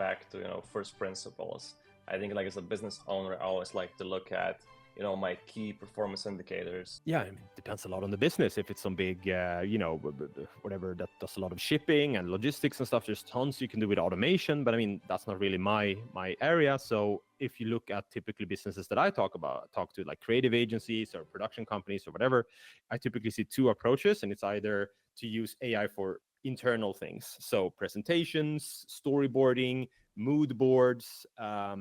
back to, first principles. I think like as a business owner, I always like to look at, my key performance indicators. Yeah, I mean, it depends a lot on the business. If it's some big, whatever that does a lot of shipping and logistics and stuff, there's tons you can do with automation. But I mean, that's not really my area. So if you look at typically businesses that I talk to, like creative agencies or production companies or whatever, I typically see two approaches, and it's either to use AI for internal things, so presentations, storyboarding, mood boards. I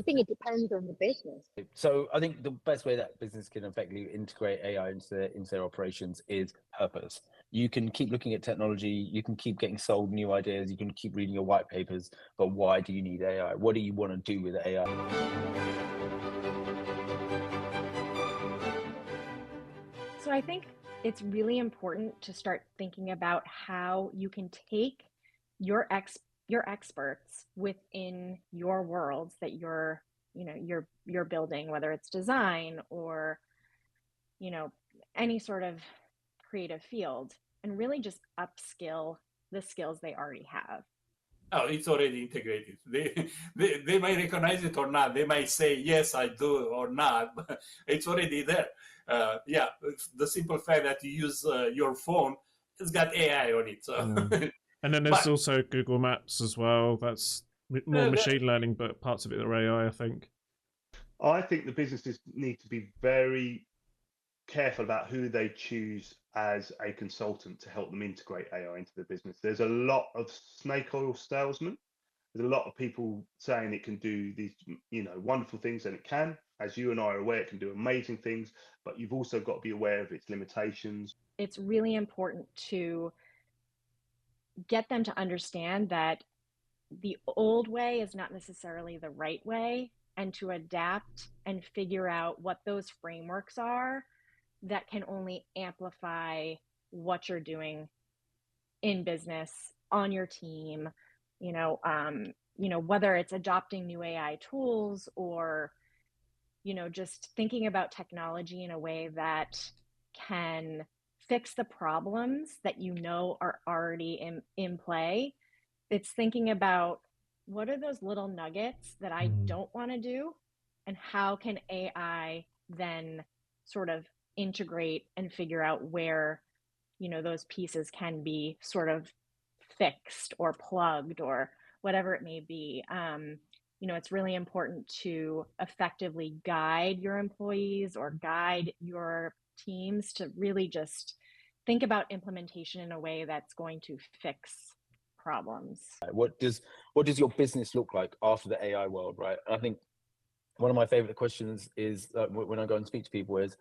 think it depends on the business. So I think the best way that business can effectively integrate AI into their operations is purpose. You can keep looking at technology, you can keep getting sold new ideas, you can keep reading your white papers, but why do you need AI? What do you want to do with AI? So I think it's really important to start thinking about how you can take your experts within your worlds that you're building, whether it's design or any sort of creative field, and really just upskill the skills they already have. Oh, it's already integrated. They might recognize it or not. They might say, yes, I do or not, but it's already there. Yeah, the simple fact that you use your phone, it's got AI on it. So. And then there's also Google Maps as well. That's more machine learning, but parts of it are AI, I think. I think the businesses need to be very careful about who they choose as a consultant to help them integrate AI into the business. There's a lot of snake oil salesmen. There's a lot of people saying it can do these, wonderful things, and it can. As you and I are aware, it can do amazing things, but you've also got to be aware of its limitations. It's really important to get them to understand that the old way is not necessarily the right way, and to adapt and figure out what those frameworks are that can only amplify what you're doing in business, on your team, whether it's adopting new AI tools or, just thinking about technology in a way that can fix the problems that are already in play. It's thinking about what are those little nuggets that I don't want to do, and how can AI then sort of integrate and figure out where, those pieces can be sort of fixed or plugged or whatever it may be. It's really important to effectively guide your employees or guide your teams to really just think about implementation in a way that's going to fix problems. What does your business look like after the AI world, right? I think one of my favorite questions is when I go and speak to people is,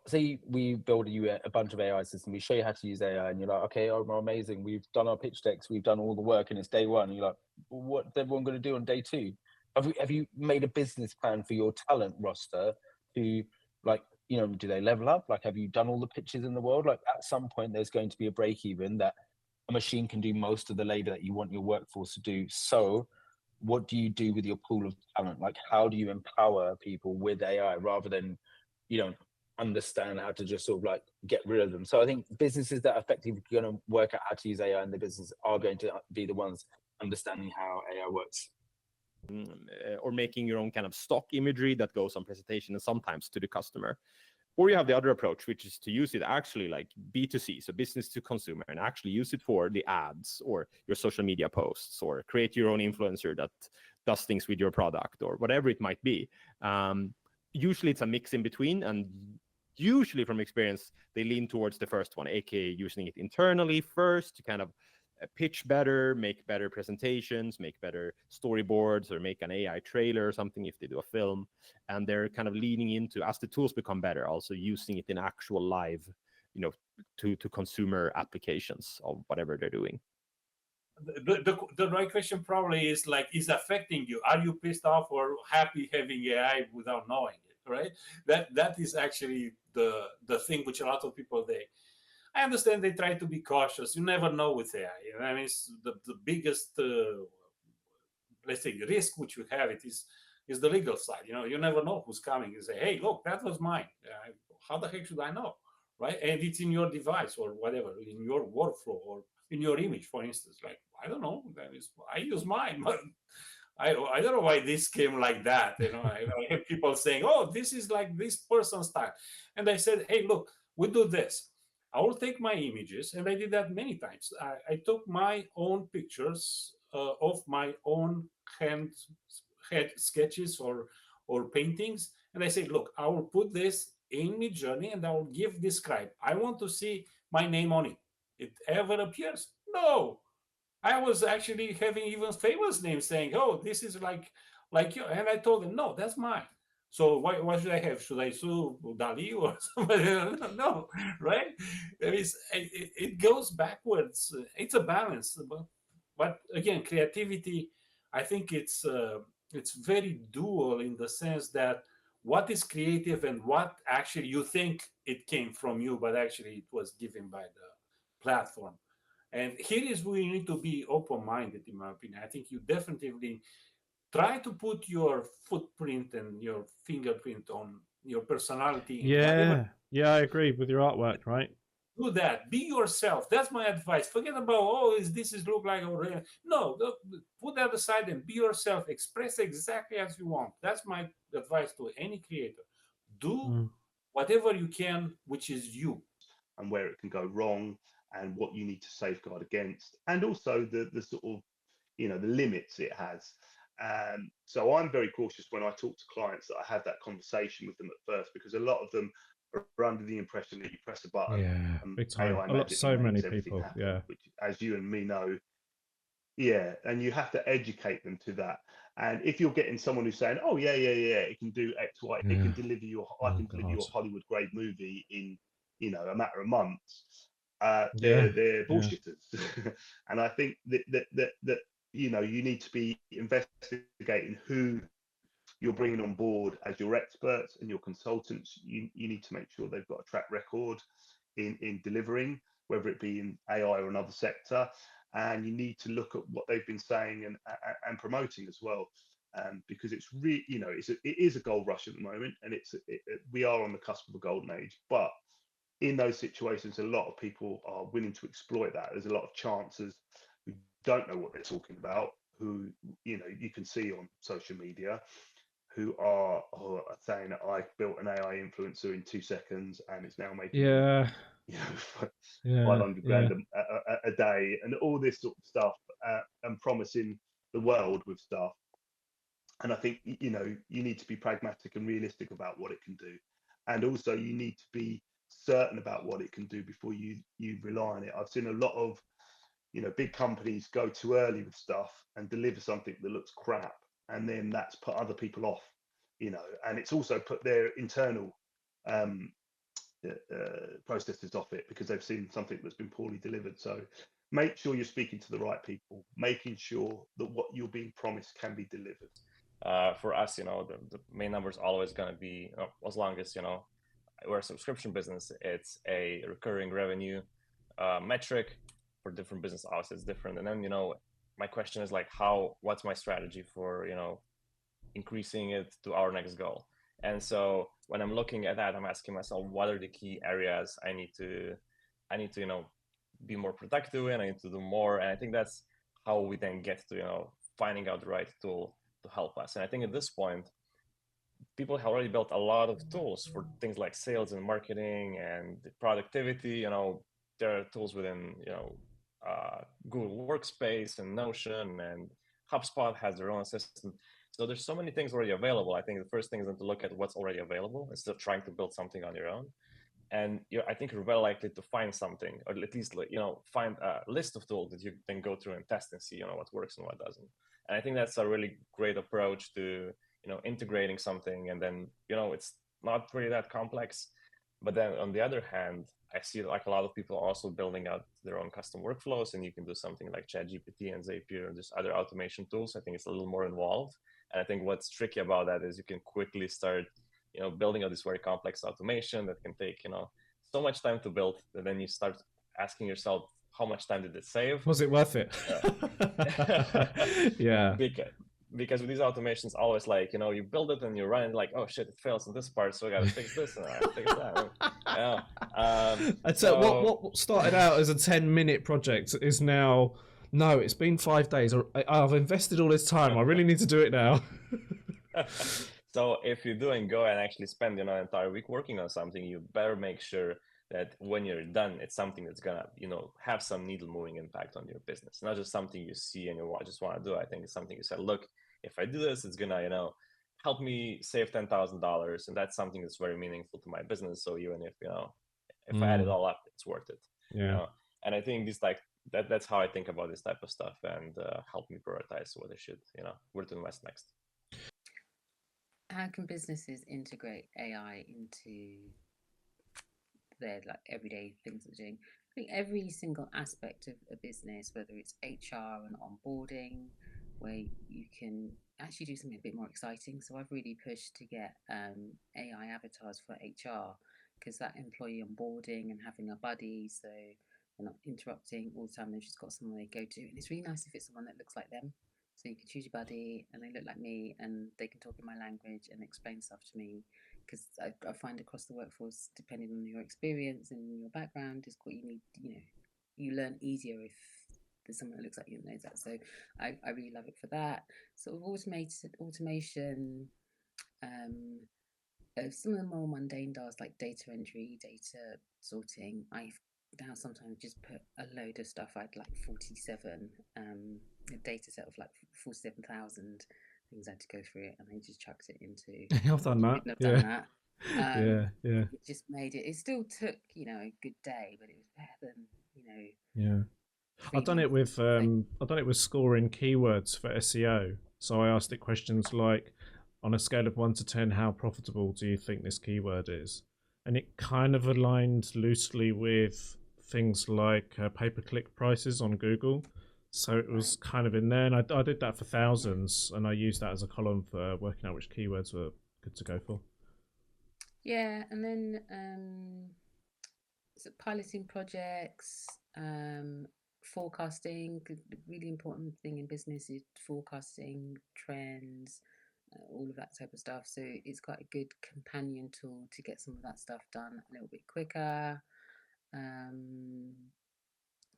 say we build you a bunch of AI systems, we show you how to use AI, and you're like, okay, oh, amazing, we've done our pitch decks, we've done all the work, and it's day one. And you're like, well, what's everyone going to do on day two? Have you made a business plan for your talent roster to, like, do they level up? Like, have you done all the pitches in the world? Like, at some point, there's going to be a break even that a machine can do most of the labor that you want your workforce to do. So what do you do with your pool of talent? Like, how do you empower people with AI rather than, understand how to just sort of like get rid of them? So I think businesses that are effectively going to work out how to use AI in the business are going to be the ones understanding how AI works. Or making your own kind of stock imagery that goes on presentation and sometimes to the customer. Or you have the other approach, which is to use it actually like B2C, so business to consumer, and actually use it for the ads or your social media posts, or create your own influencer that does things with your product or whatever it might be. Usually it's a mix in between, and usually from experience, they lean towards the first one, aka using it internally first to kind of pitch better, make better presentations, make better storyboards, or make an AI trailer or something if they do a film. And they're kind of leaning into, as the tools become better, also using it in actual live, to consumer applications of whatever they're doing. The right question probably is like, is affecting you? Are you pissed off or happy having AI without knowing it, right? That is actually the thing which a lot of people, I understand they try to be cautious. You never know with AI. I mean, it's the biggest, let's say, risk which you have is the legal side. You never know who's coming and say, hey, look, that was mine. How the heck should I know, right? And it's in your device or whatever, in your workflow or in your image, for instance. Like, I don't know. I use mine, but I don't know why this came like that. I have people saying, "Oh, this is like this person's style," and I said, "Hey, look, we do this. I will take my images," and I did that many times. I took my own pictures of my own hand sketches or paintings, and I say, "Look, I will put this in Midjourney, and I will describe. I want to see my name on it. It ever appears? No." I was actually having even famous names saying, "Oh, this is like you," and I told them, "No, that's mine." So what should I have? Should I sue Dali or somebody? No, right? It goes backwards. It's a balance, but again, creativity. I think it's very dual in the sense that what is creative and what actually you think it came from you, but actually it was given by the platform. And here is where you need to be open-minded, in my opinion. I think you definitely try to put your footprint and your fingerprint on your personality. Yeah, I agree with your artwork, right? Do that. Be yourself. That's my advice. Forget about, oh, this is look like already. No, put that aside and be yourself. Express exactly as you want. That's my advice to any creator. Do whatever you can, which is you. And where it can go wrong, and what you need to safeguard against, and also the sort of, the limits it has. So I'm very cautious when I talk to clients that I have that conversation with them at first, because a lot of them are under the impression that you press a button, big time. AI So many makes everything people, happen, which, as you and me know, and you have to educate them to that. And if you're getting someone who's saying, "Oh yeah, it can do X, Y, it can deliver you, I can deliver you a Hollywood grade movie in a matter of months," they're bullshitters. And I think that you need to be investigating who you're bringing on board as your experts and your consultants. You need to make sure they've got a track record in delivering, whether it be in AI or another sector. And you need to look at what they've been saying and promoting as well, because it's really, it is a gold rush at the moment, and we are on the cusp of a golden age. But in those situations, a lot of people are willing to exploit that. There's a lot of chancers who don't know what they're talking about, who you can see on social media, who are saying that I built an AI influencer in 2 seconds and it's now making 500 grand a day, and all this sort of stuff, and promising the world with stuff. And I think you need to be pragmatic and realistic about what it can do, and also you need to be certain about what it can do before you rely on it. I've seen a lot of big companies go too early with stuff and deliver something that looks crap, and then that's put other people off, and it's also put their internal processes off it, because they've seen something that's been poorly delivered. So make sure you're speaking to the right people, making sure that what you're being promised can be delivered. For us, the main number is always going to be, as long as we're a subscription business, it's a recurring revenue metric. For different business hours, it's different. And then my question is like, what's my strategy for increasing it to our next goal? And so when I'm looking at that, I'm asking myself, what are the key areas I need to be more productive in? I need to do more. And I think that's how we then get to finding out the right tool to help us. And I think at this point, people have already built a lot of tools for things like sales and marketing and productivity. There are tools within Google Workspace and Notion, and HubSpot has their own assistant. So there's so many things already available. I think the first thing is to look at what's already available instead of trying to build something on your own. And I think you're well likely to find something, or at least find a list of tools that you can go through and test and see what works and what doesn't. And I think that's a really great approach to integrating something, and then it's not really that complex. But then on the other hand, I see like a lot of people also building out their own custom workflows, and you can do something like ChatGPT and Zapier and just other automation tools. I think it's a little more involved. And I think what's tricky about that is you can quickly start, building out this very complex automation that can take, so much time to build, and then you start asking yourself, how much time did it save? Was it worth it? Yeah. Because with these automations, always like, you build it and you run it like, oh shit, it fails in this part, so I gotta fix this and I gotta fix that. I'd say what started out as a 10-minute project is now No, it's been 5 days. I've invested all this time. I really need to do it now. So if you're doing go and actually spend an entire week working on something, you better make sure that when you're done, it's something that's gonna have some needle moving impact on your business, not just something you see and you just want to do. I think it's something you said, look, if I do this, it's gonna help me save $10,000, and that's something that's very meaningful to my business. So even if I add it all up, it's worth it. Yeah. And I think this that's how I think about this type of stuff, and help me prioritize what I should where to invest next. How can businesses integrate AI into their everyday things that they're doing? I think every single aspect of a business, whether it's HR and onboarding, where you can actually do something a bit more exciting. So I've really pushed to get AI avatars for HR, because that employee onboarding and having a buddy, so they're not interrupting all the time. They've just got someone they go to, and it's really nice if it's someone that looks like them. So you can choose your buddy, and they look like me, and they can talk in my language and explain stuff to me. Because I find across the workforce, depending on your experience and your background, is what you need. You learn easier if there's someone that looks like you and knows that. So I really love it for that. Sort of automation. Some of the more mundane tasks like data entry, data sorting. I now sometimes just put a load of stuff. I'd 47 a data set of 47,000 things I had to go through it, and I just chucked it into. I've done that. I've done that. Yeah. It just made it. It still took a good day, but it was better than Yeah. I've done it with scoring keywords for SEO. So I asked it questions like, on a scale of 1 to 10, how profitable do you think this keyword is? And it kind of aligned loosely with things like pay-per-click prices on Google. So it was kind of in there, and I did that for thousands, and I used that as a column for working out which keywords were good to go for. Yeah, and then piloting projects, forecasting. The really important thing in business is forecasting trends, all of that type of stuff. So it's quite a good companion tool to get some of that stuff done a little bit quicker.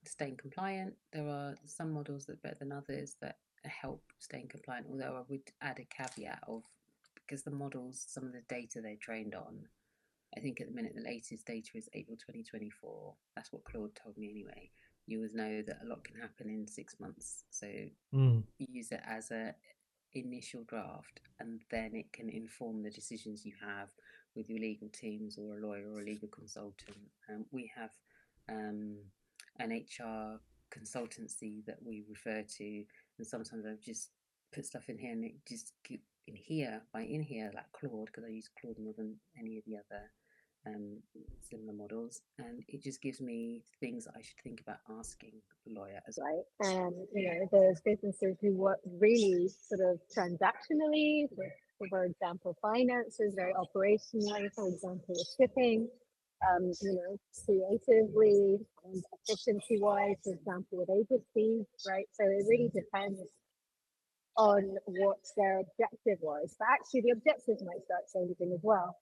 Staying compliant. There are some models that are better than others that help staying compliant, although I would add a caveat of, because the models, some of the data they're trained on, I think at the minute the latest data is April 2024. That's what Claude told me anyway. You always know that a lot can happen in 6 months. So you use it as a initial draft, and then it can inform the decisions you have with your legal teams or a lawyer or a legal consultant. We have an HR consultancy that we refer to, and sometimes I've just put stuff in here, and it just in here like Claude, because I use Claude more than any of the other similar models, and it just gives me things that I should think about asking the lawyer as well. Right. And there's businesses who work really sort of transactionally, for example, finances, very operationally, for example, shipping, creatively and efficiency-wise, for example, with agencies, right? So it really depends on what their objective was. But actually the objectives might start changing as well,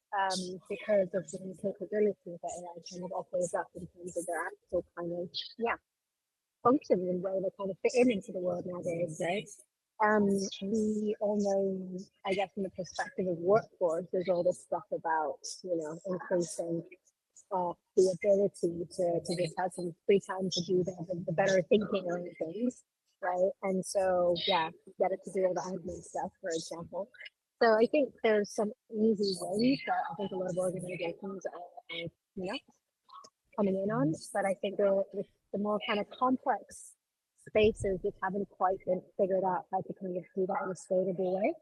because of the new capabilities that AI kind of offers up in terms of their actual kind of, functions and where they kind of fit into the world nowadays, right? We all know, I guess, from the perspective of workforce, there's all this stuff about, increasing the ability to just have some free time to do the better thinking on things, right? And so, get it to do all the admin stuff, for example. So I think there's some easy ways that I think a lot of organizations are, coming in on, but I think the more kind of complex spaces just haven't quite been figured out how to kind of do that in a scalable way.